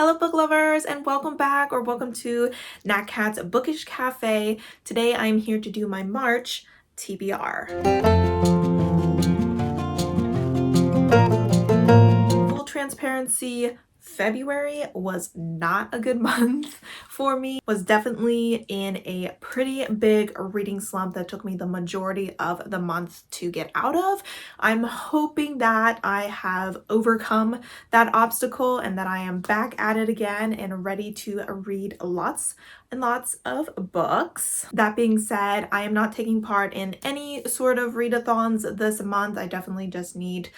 Hello book lovers, and welcome back or welcome to Nat Cat's Bookish Cafe. Today I'm here to do my March TBR. Full transparency, February was not a good month for me. Was definitely in a pretty big reading slump that took me the majority of the month to get out of. I'm hoping that I have overcome that obstacle and that I am back at it again and ready to read lots and lots of books. That being said, I am not taking part in any sort of readathons this month. I definitely just need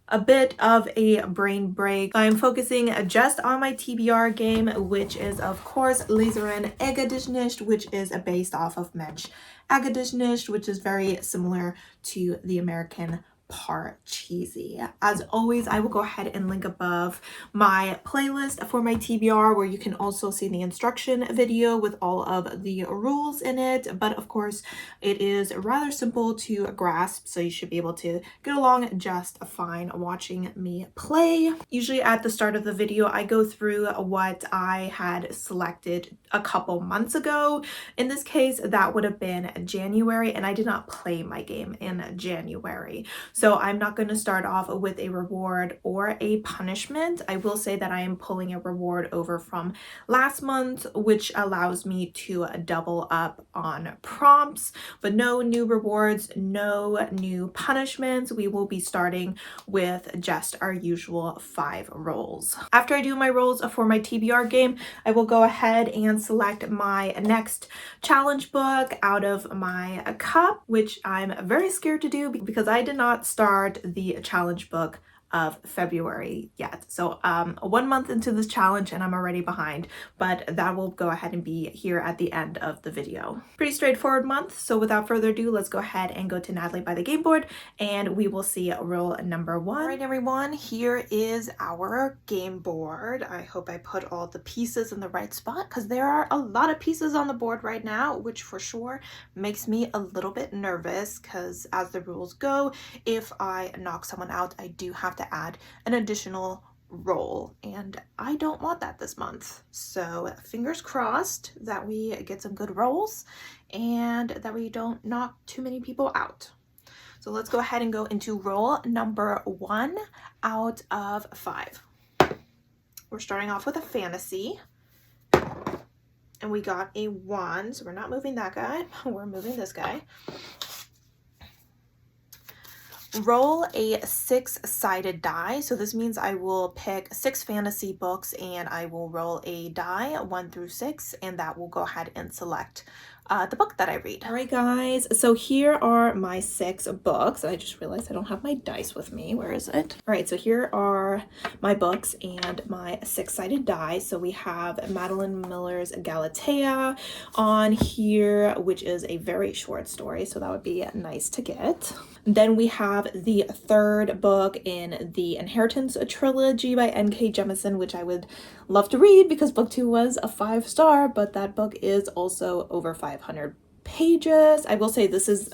a bit of a brain break. I'm focusing just on my TBR game, which is of course Lezerin Egedisnicht, which is based off of Mensch Egedisnicht, which is very similar to the American Parcheesi. As always, I will go ahead and link above my playlist for my TBR, where you can also see the instruction video with all of the rules in it. But of course, it is rather simple to grasp, so you should be able to get along just fine watching me play. Usually at the start of the video, I go through what I had selected a couple months ago. In this case, that would have been January, and I did not play my game in January. So I'm not going to start off with a reward or a punishment. I will say that I am pulling a reward over from last month, which allows me to double up on prompts, but no new rewards, no new punishments. We will be starting with just our usual 5 rolls. After I do my rolls for my TBR game, I will go ahead and select my next challenge book out of my cup, which I'm very scared to do because I did not start the challenge book of February yet. So 1 month into this challenge and I'm already behind, but that will go ahead and be here at the end of the video. Pretty straightforward month. So without further ado, let's go ahead and go to Natalie by the game board and we will see roll number 1. All right, everyone, here is our game board. I hope I put all the pieces in the right spot because there are a lot of pieces on the board right now, which for sure makes me a little bit nervous because as the rules go, if I knock someone out, I do have to add an additional roll, and I don't want that this month. So fingers crossed that we get some good rolls and that we don't knock too many people out. So let's go ahead and go into roll number 1 out of 5. We're starting off with a fantasy and we got a 1, so we're not moving that guy, we're moving this guy. Roll a 6-sided die. So this means I will pick 6 fantasy books and I will roll a die 1 through 6, and that will go ahead and select the book that I read. All right, guys, so here are my 6 books. I just realized I don't have my dice with me. Where is it? All right, so here are my books and my 6-sided die. So we have Madeline Miller's Galatea on here, which is a very short story, so that would be nice to get. Then we have the 3rd book in the Inheritance trilogy by N.K. Jemisin, which I would love to read because book 2 was a 5-star, but that book is also over 500 pages. I will say this is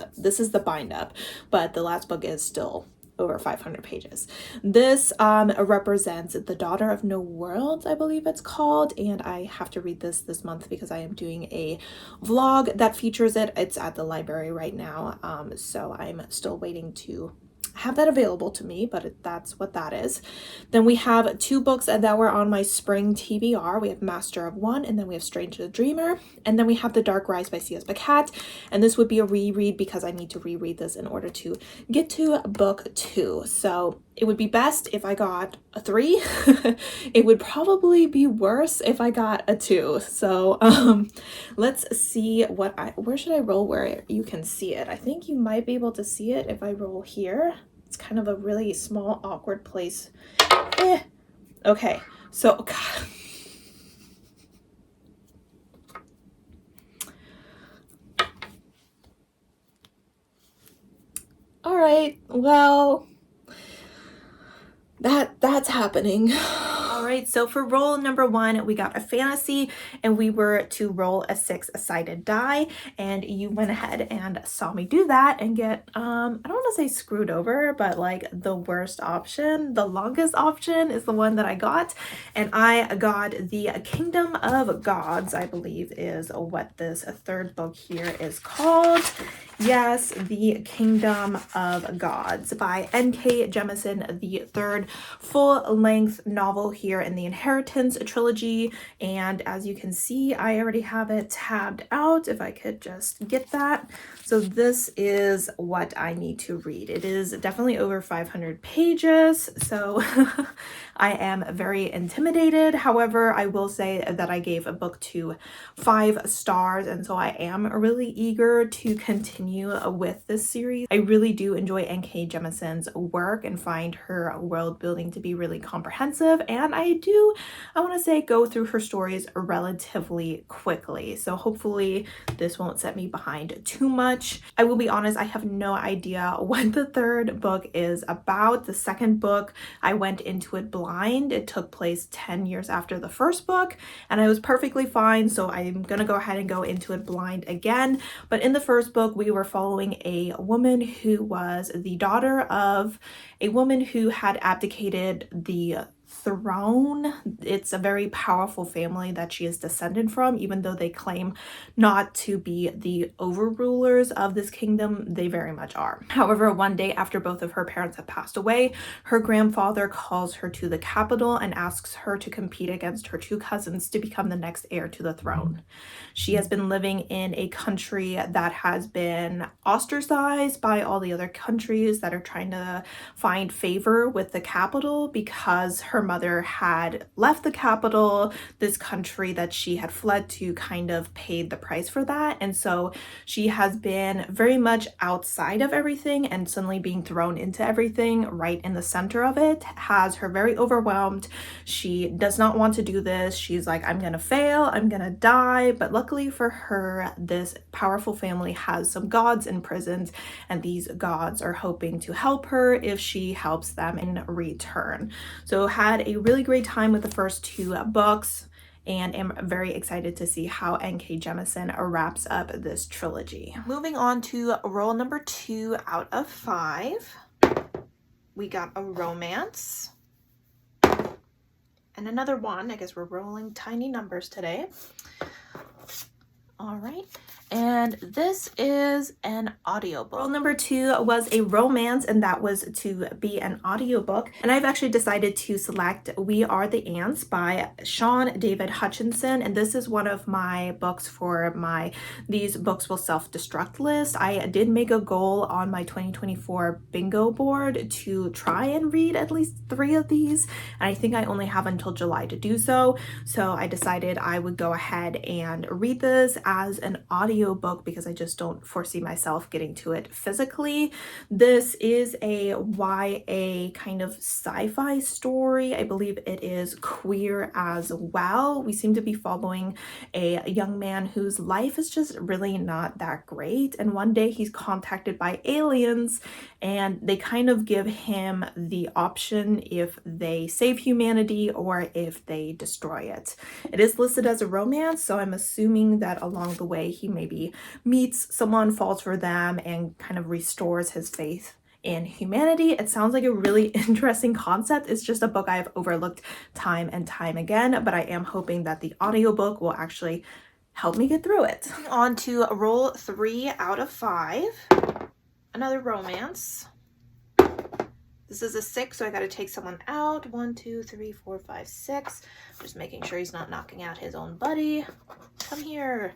the bind up, but the last book is still over 500 pages. This represents The Daughter of No Worlds, I believe it's called, and I have to read this month because I am doing a vlog that features it. It's at the library right now, so I'm still waiting to have that available to me, but that's what that is. Then we have 2 books that were on my spring TBR. We have Master of One, and then we have Strange the Dreamer, and then we have The Dark Rise by C.S. Pacat, and this would be a reread because I need to reread this in order to get to book 2. So it would be best if I got a 3. It would probably be worse if I got a 2. So let's see where should I roll where you can see it. I think you might be able to see it if I roll here. It's kind of a really small, awkward place. Okay, so God. All right, well, that's happening. All right, so for roll number 1, we got a fantasy, and we were to roll a 6-sided die, and you went ahead and saw me do that and get, I don't want to say screwed over, but like the worst option. The longest option is the one that I got, and I got the Kingdom of Gods, I believe is what this third book here is called. Yes, the Kingdom of Gods by N.K. Jemisin, the third full-length novel here in the Inheritance trilogy. And as you can see, I already have it tabbed out, if I could just get that. So this is what I need to read. It is definitely over 500 pages, so I am very intimidated. However, I will say that I gave a book 5 stars, and so I am really eager to continue with this series. I really do enjoy N.K. Jemisin's work and find her world building to be really comprehensive, and I want to say, go through her stories relatively quickly. So hopefully this won't set me behind too much. I will be honest, I have no idea what the third book is about. The second book, I went into it blind. It took place 10 years after the first book, and I was perfectly fine, so I'm gonna go ahead and go into it blind again. But in the first book, we were following a woman who was the daughter of a woman who had abdicated the throne. It's a very powerful family that she is descended from, even though they claim not to be the overrulers of this kingdom. They very much are. However, one day after both of her parents have passed away, her grandfather calls her to the capital and asks her to compete against her 2 cousins to become the next heir to the throne. She has been living in a country that has been ostracized by all the other countries that are trying to find favor with the capital, because her mother had left the capital. This country that she had fled to kind of paid the price for that, and so she has been very much outside of everything, and suddenly being thrown into everything right in the center of it has her very overwhelmed. She does not want to do this. She's like, I'm gonna fail, I'm gonna die. But luckily for her, this powerful family has some gods imprisoned, and these gods are hoping to help her if she helps them in return. So had a really great time with the first 2 books, and am very excited to see how N.K. Jemisin wraps up this trilogy. Moving on to roll number 2 out of 5. We got a romance. And another one. I guess we're rolling tiny numbers today. All right. And this is an audiobook. Roll number 2 was a romance, and that was to be an audiobook. And I've actually decided to select We Are the Ants by Sean David Hutchinson. And this is one of my books for my These Books Will Self-Destruct list. I did make a goal on my 2024 bingo board to try and read at least 3 of these. And I think I only have until July to do so. So I decided I would go ahead and read this as an audio book because I just don't foresee myself getting to it physically. This is a YA kind of sci-fi story. I believe it is queer as well. We seem to be following a young man whose life is just really not that great, and one day he's contacted by aliens, and they kind of give him the option if they save humanity or if they destroy it. It is listed as a romance, so I'm assuming that along the way he maybe meets someone, falls for them, and kind of restores his faith in humanity. It sounds like a really interesting concept. It's just a book I've overlooked time and time again, but I am hoping that the audiobook will actually help me get through it. On to roll 3 out of 5. Another romance. This is a 6, so I gotta take someone out. 1, 2, 3, 4, 5, 6. Just making sure he's not knocking out his own buddy. Come here.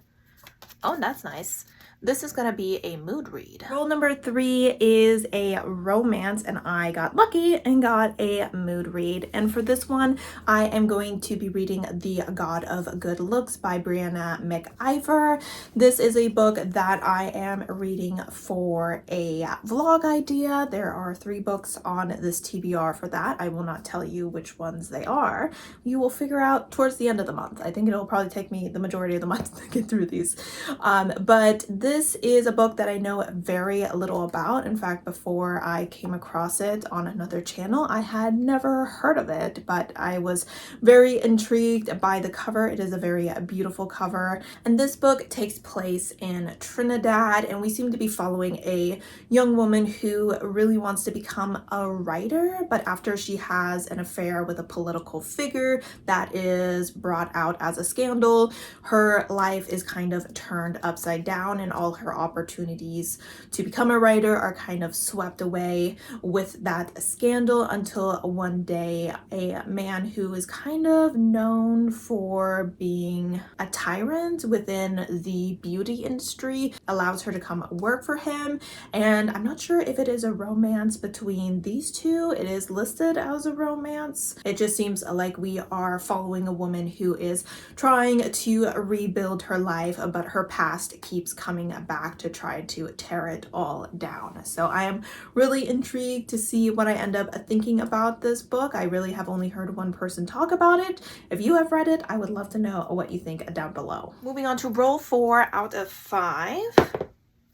Oh, that's nice. This is going to be a mood read. Roll number 3 is a romance, and I got lucky and got a mood read. And for this one, I am going to be reading The God of Good Looks by Brianna McIver. This is a book that I am reading for a vlog idea. There are 3 books on this TBR for that. I will not tell you which ones they are. You will figure out towards the end of the month. I think it'll probably take me the majority of the month to get through these. But this This is a book that I know very little about. In fact, before I came across it on another channel, I had never heard of it, but I was very intrigued by the cover. It is a very beautiful cover. And this book takes place in Trinidad, and we seem to be following a young woman who really wants to become a writer, but after she has an affair with a political figure that is brought out as a scandal, her life is kind of turned upside down, and all her opportunities to become a writer are kind of swept away with that scandal, until one day a man who is kind of known for being a tyrant within the beauty industry allows her to come work for him. And I'm not sure if it is a romance between these two. It is listed as a romance. It just seems like we are following a woman who is trying to rebuild her life, but her past keeps coming back to try to tear it all down. So I am really intrigued to see what I end up thinking about this book. I really have only heard one person talk about it. If you have read it, I would love to know what you think down below. Moving on to roll 4 out of 5,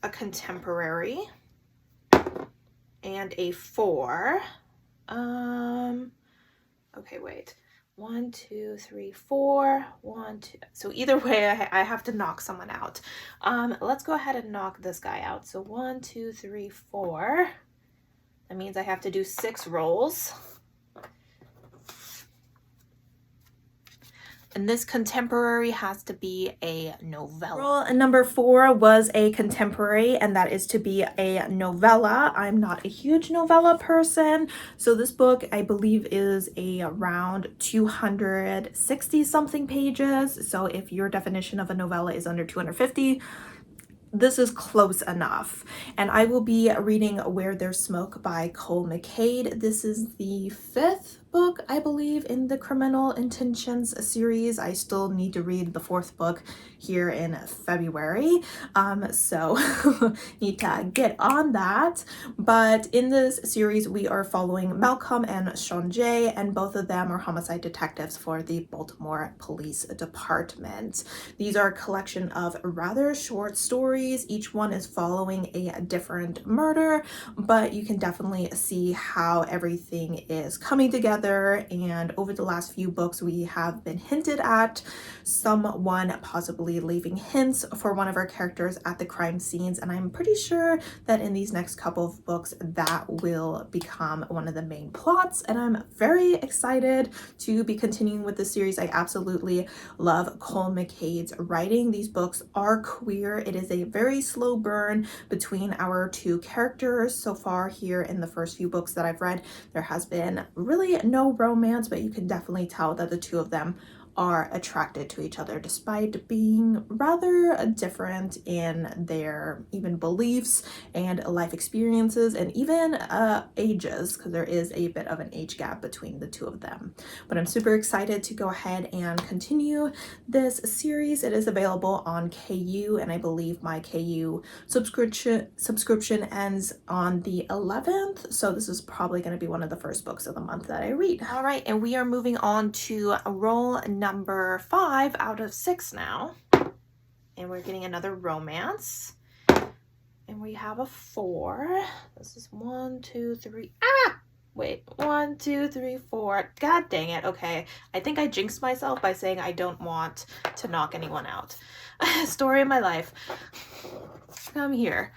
a contemporary, and a 4. Okay, wait. 1, 2, 3, 4. 1, 2. So either way, I have to knock someone out. Let's go ahead and knock this guy out. So 1, 2, 3, 4. That means I have to do 6 rolls. And this contemporary has to be a novella. Roll number 4 was a contemporary, and that is to be a novella. I'm not a huge novella person, so this book I believe is around 260 something pages. So if your definition of a novella is under 250, this is close enough. And I will be reading Where There's Smoke by Cole McCade. This is the 5th book, I believe, in the Criminal Intentions series. I still need to read the 4th book here in February, so need to get on that. But in this series, we are following Malcolm and Sanjay, and both of them are homicide detectives for the Baltimore Police Department. These are a collection of rather short stories. Each one is following a different murder, but you can definitely see how everything is coming together. And over the last few books, we have been hinted at someone possibly leaving hints for one of our characters at the crime scenes, and I'm pretty sure that in these next couple of books that will become one of the main plots, and I'm very excited to be continuing with the series. I absolutely love Cole McCade's writing. These books are queer. It is a very slow burn between our two characters. So far here in the first few books that I've read, there has been really no romance, but you can definitely tell that the two of them are attracted to each other despite being rather different in their even beliefs and life experiences, and even ages, because there is a bit of an age gap between the two of them. But I'm super excited to go ahead and continue this series. It is available on KU, and I believe my KU subscription ends on the 11th, so this is probably going to be one of the first books of the month that I read. All right, and we are moving on to roll number 5 out of 6 now, and we're getting another romance, and we have a 4. This is 1, 2, 3. Wait, 1, 2, 3, 4. God dang it. Okay, I think I jinxed myself by saying I don't want to knock anyone out. Story of my life. Come here.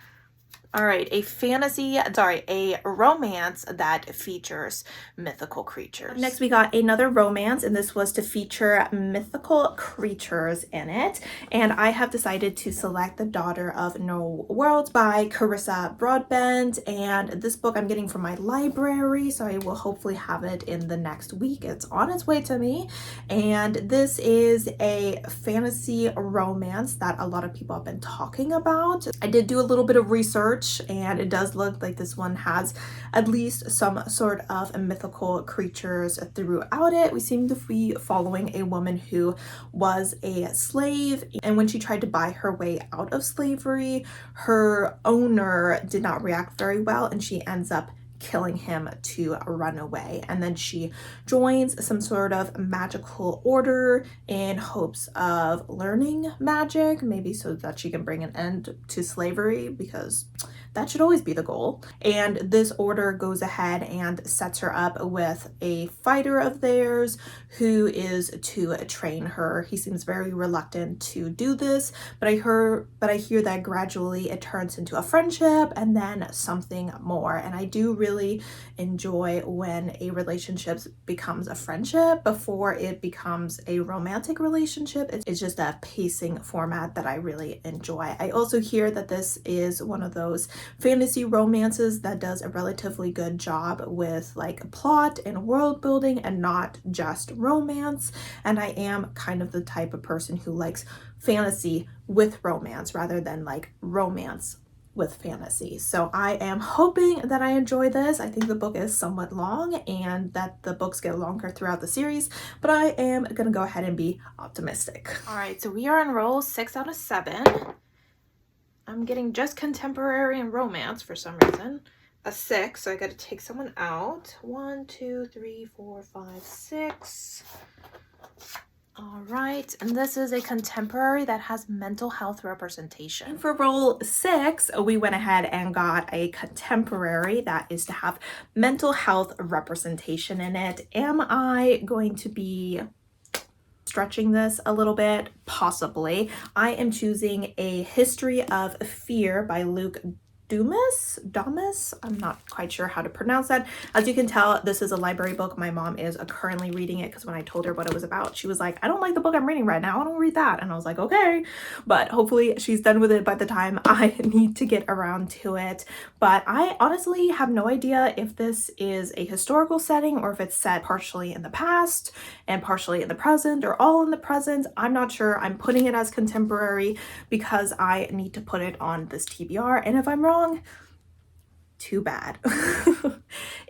All right, a romance that features mythical creatures. Next, we got another romance, and this was to feature mythical creatures in it. And I have decided to select The Daughter of No Worlds by Carissa Broadbent. And this book I'm getting from my library, so I will hopefully have it in the next week. It's on its way to me. And this is a fantasy romance that a lot of people have been talking about. I did do a little bit of research, and it does look like this one has at least some sort of mythical creatures throughout it. We seem to be following a woman who was a slave, and when she tried to buy her way out of slavery, her owner did not react very well, and she ends up killing him to run away. And then she joins some sort of magical order in hopes of learning magic, maybe so that she can bring an end to slavery, because that should always be the goal. And this order goes ahead and sets her up with a fighter of theirs who is to train her. He seems very reluctant to do this, but I hear that gradually it turns into a friendship and then something more. And I do really enjoy when a relationship becomes a friendship before it becomes a romantic relationship. It's just a pacing format that I really enjoy. I also hear that this is one of those fantasy romances that does a relatively good job with like plot and world building and not just romance. And I am kind of the type of person who likes fantasy with romance rather than like romance with fantasy. So I am hoping that I enjoy this. I think the book is somewhat long and that the books get longer throughout the series, but I am gonna go ahead and be optimistic. All right, so we are on roll 6 out of 7. I'm getting just contemporary and romance for some reason. A 6, so I got to take someone out. 1, 2, 3, 4, 5, 6. All right, and this is a contemporary that has mental health representation. And for roll 6, we went ahead and got a contemporary that is to have mental health representation in it. Am I going to be stretching this a little bit? Possibly. I am choosing A History of Fear by Luke Dumas. I'm not quite sure how to pronounce that. As you can tell, this is a library book. My mom is currently reading it because when I told her what it was about, she was like, I don't like the book I'm reading right now. I don't read that. And I was like, okay. But hopefully she's done with it by the time I need to get around to it. But I honestly have no idea if this is a historical setting or if it's set partially in the past and partially in the present or all in the present. I'm not sure. I'm putting it as contemporary because I need to put it on this TBR. And if I'm wrong, too bad.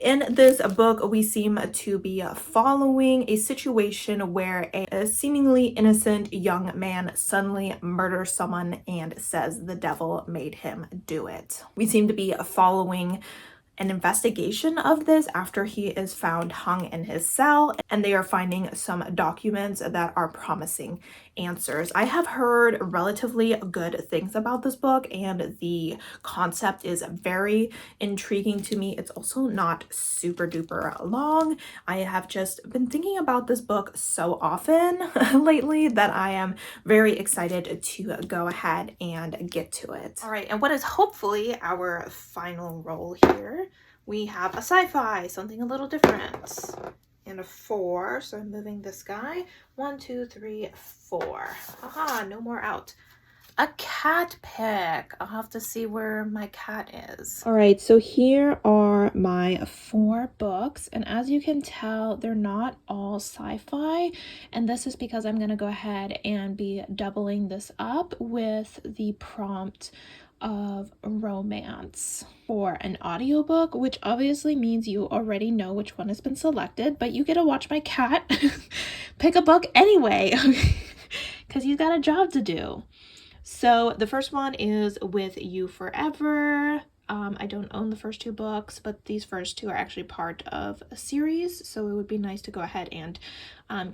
In this book, we seem to be following a situation where a seemingly innocent young man suddenly murders someone and says the devil made him do it. We seem to be following an investigation of this after he is found hung in his cell, and they are finding some documents that are promising answers. I have heard relatively good things about this book, and the concept is very intriguing to me. It's also not super duper long. I have just been thinking about this book so often lately that I am very excited to go ahead and get to it. All right, and what is hopefully our final roll here? We have a sci-fi, something a little different, and a 4. So I'm moving this guy. 1, 2, 3, 4. Haha, no more out. A cat pick. I'll have to see where my cat is. All right, so here are my 4 books, and as you can tell, they're not all sci-fi, and this is because I'm gonna go ahead and be doubling this up with the prompt of romance for an audiobook, which obviously means you already know which one has been selected, but you get to watch my cat pick a book anyway because he's got a job to do. So the first one is With You Forever. I don't own the first 2 books, but these first 2 are actually part of a series, so it would be nice to go ahead and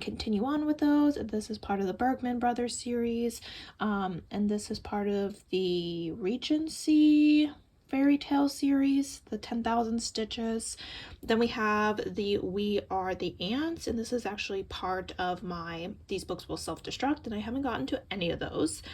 continue on with those. This is part of the Bergman Brothers series, and this is part of the Regency fairy tale series, the 10,000 Stitches. Then we have the We Are the Ants, and this is actually part of my These Books Will Self-Destruct, and I haven't gotten to any of those.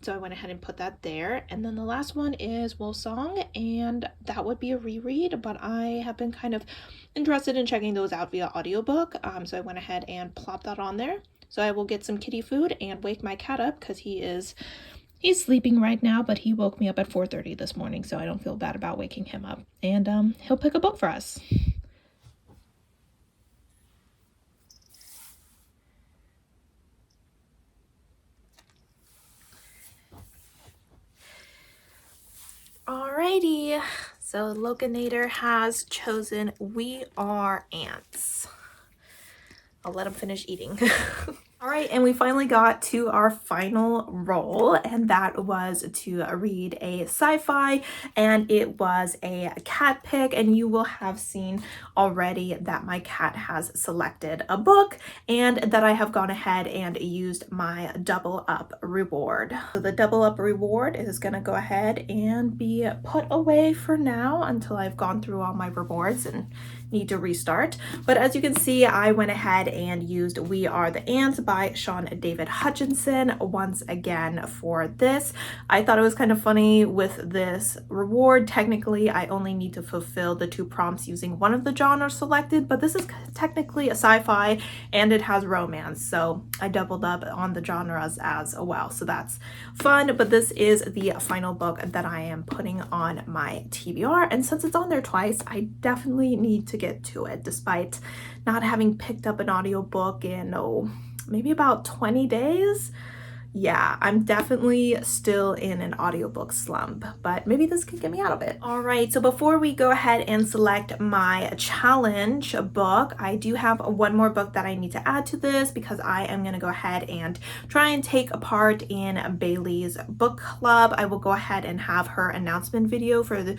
So I went ahead and put that there. And then the last one is Wolf Song, and that would be a reread, but I have been kind of interested in checking those out via audiobook. So I went ahead and plopped that on there. So I will get some kitty food and wake my cat up because he's sleeping right now, but he woke me up at 4:30 this morning, so I don't feel bad about waking him up. And he'll pick a book for us. Alrighty, so Locanator has chosen We Are Ants. I'll let him finish eating. All right, and we finally got to our final role, and that was to read a sci-fi, and it was a cat pick, and you will have seen already that my cat has selected a book and that I have gone ahead and used my double up reward. So the double up reward is gonna go ahead and be put away for now until I've gone through all my rewards and need to restart. But as you can see, I went ahead and used We Are the Ants by Sean David Hutchinson once again for this. I thought it was kind of funny with this reward. Technically, I only need to fulfill the 2 prompts using one of the genres selected, but this is technically a sci-fi and it has romance, so I doubled up on the genres as well. So that's fun, but this is the final book that I am putting on my TBR, and since it's on there twice, I definitely need to get to it despite not having picked up an audiobook in maybe about 20 days. Yeah, I'm definitely still in an audiobook slump, but maybe this can get me out of it. All right, so before we go ahead and select my challenge book, I do have one more book that I need to add to this because I am gonna go ahead and try and take a part in Bailey's book club. I will go ahead and have her announcement video for the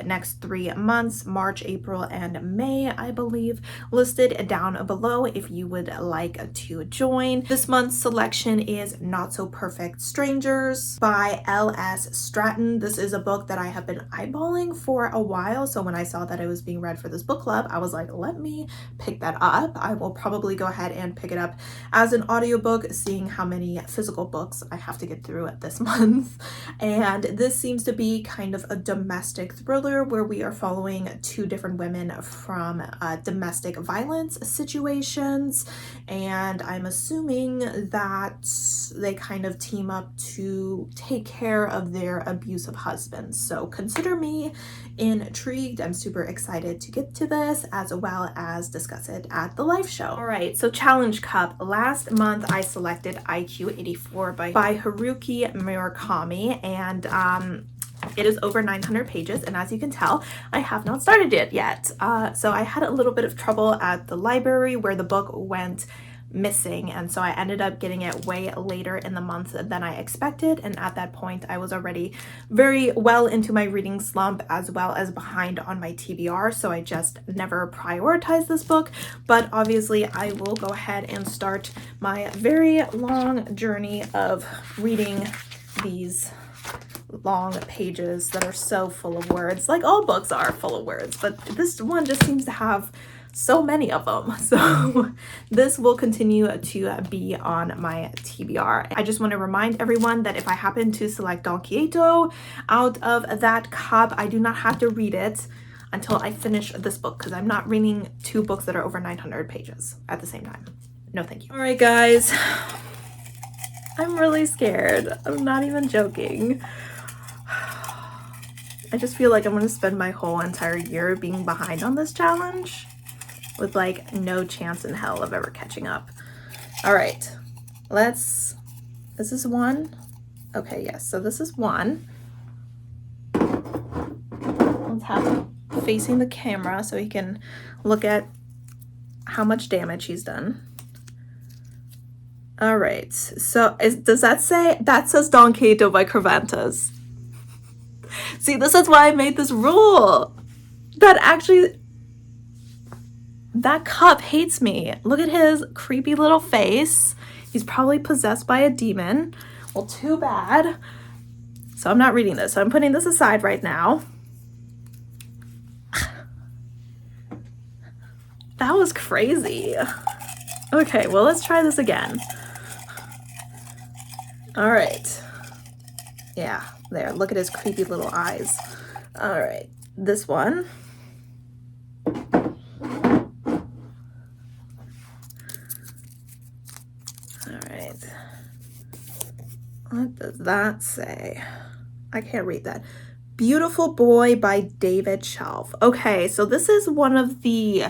next 3 months, March, April, and May, I believe, listed down below if you would like to join. This month's selection is Not So Perfect Strangers by L.S. Stratton. This is a book that I have been eyeballing for a while, so when I saw that it was being read for this book club, I was like, let me pick that up. I will probably go ahead and pick it up as an audiobook, seeing how many physical books I have to get through this month. And this seems to be kind of a domestic thriller where we are following 2 different women from domestic violence situations, and I'm assuming that they kind of team up to take care of their abusive husbands. So consider me intrigued. I'm super excited to get to this as well as discuss it at the live show. All right, so challenge cup. Last month I selected IQ 84 by Haruki Murakami, and it is over 900 pages, and as you can tell, I have not started it yet. So I had a little bit of trouble at the library where the book went missing, and so I ended up getting it way later in the month than I expected, and at that point I was already very well into my reading slump as well as behind on my TBR, so I just never prioritized this book. But obviously I will go ahead and start my very long journey of reading these long pages that are so full of words, like all books are full of words, but this one just seems to have so many of them. So this will continue to be on my TBR. I just want to remind everyone that if I happen to select Don Quixote out of that cup, I do not have to read it until I finish this book, because I'm not reading 2 books that are over 900 pages at the same time. No thank you. All right guys, I'm really scared. I'm not even joking. I just feel like I'm going to spend my whole entire year being behind on this challenge with like no chance in hell of ever catching up. All right, this is 1. Okay, yes, so this is 1. Let's have him facing the camera so he can look at how much damage he's done. All right, so does that say, that says Don Quixote by Cervantes. See, this is why I made this rule. That cup hates me. Look at his creepy little face. He's probably possessed by a demon. Well, too bad. So I'm not reading this. So I'm putting this aside right now. That was crazy. Okay, well, let's try this again. All right. Yeah, there. Look at his creepy little eyes. All right, this one. What does that say? I can't read that. Beautiful Boy by David Shelf. Okay, so this is one of the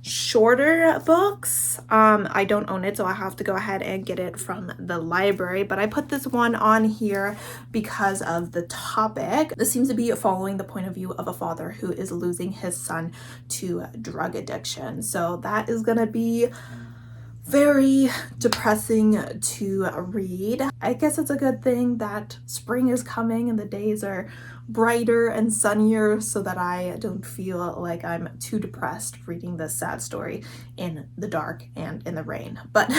shorter books. I don't own it, so I have to go ahead and get it from the library, but I put this one on here because of the topic. This seems to be following the point of view of a father who is losing his son to drug addiction. So that is gonna be very depressing to read. I guess it's a good thing that spring is coming and the days are brighter and sunnier so that I don't feel like I'm too depressed reading this sad story in the dark and in the rain. But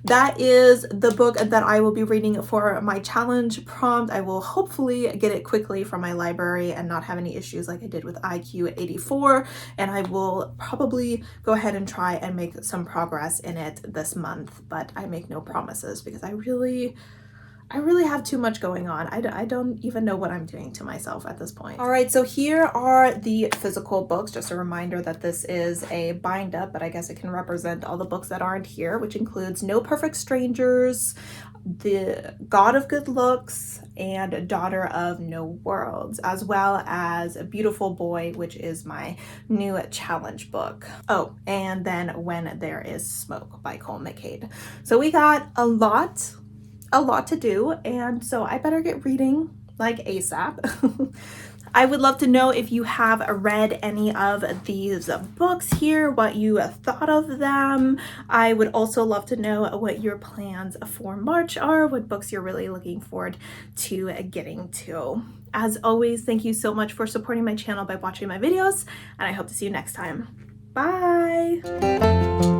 that is the book that I will be reading for my challenge prompt. I will hopefully get it quickly from my library and not have any issues like I did with IQ 84, and I will probably go ahead and try and make some progress in it this month, but I make no promises because I really have too much going on. I don't even know what I'm doing to myself at this point. All right, so here are the physical books. Just a reminder that this is a bind up, but I guess it can represent all the books that aren't here, which includes No Perfect Strangers, The God of Good Looks, and Daughter of No Worlds, as well as A Beautiful Boy, which is my new challenge book. Oh, and then When There Is Smoke by Cole McCade. So we got a lot to do, and so I better get reading like ASAP. I would love to know if you have read any of these books here, what you thought of them. I would also love to know what your plans for March are, what books you're really looking forward to getting to. As always, thank you so much for supporting my channel by watching my videos, and I hope to see you next time. Bye!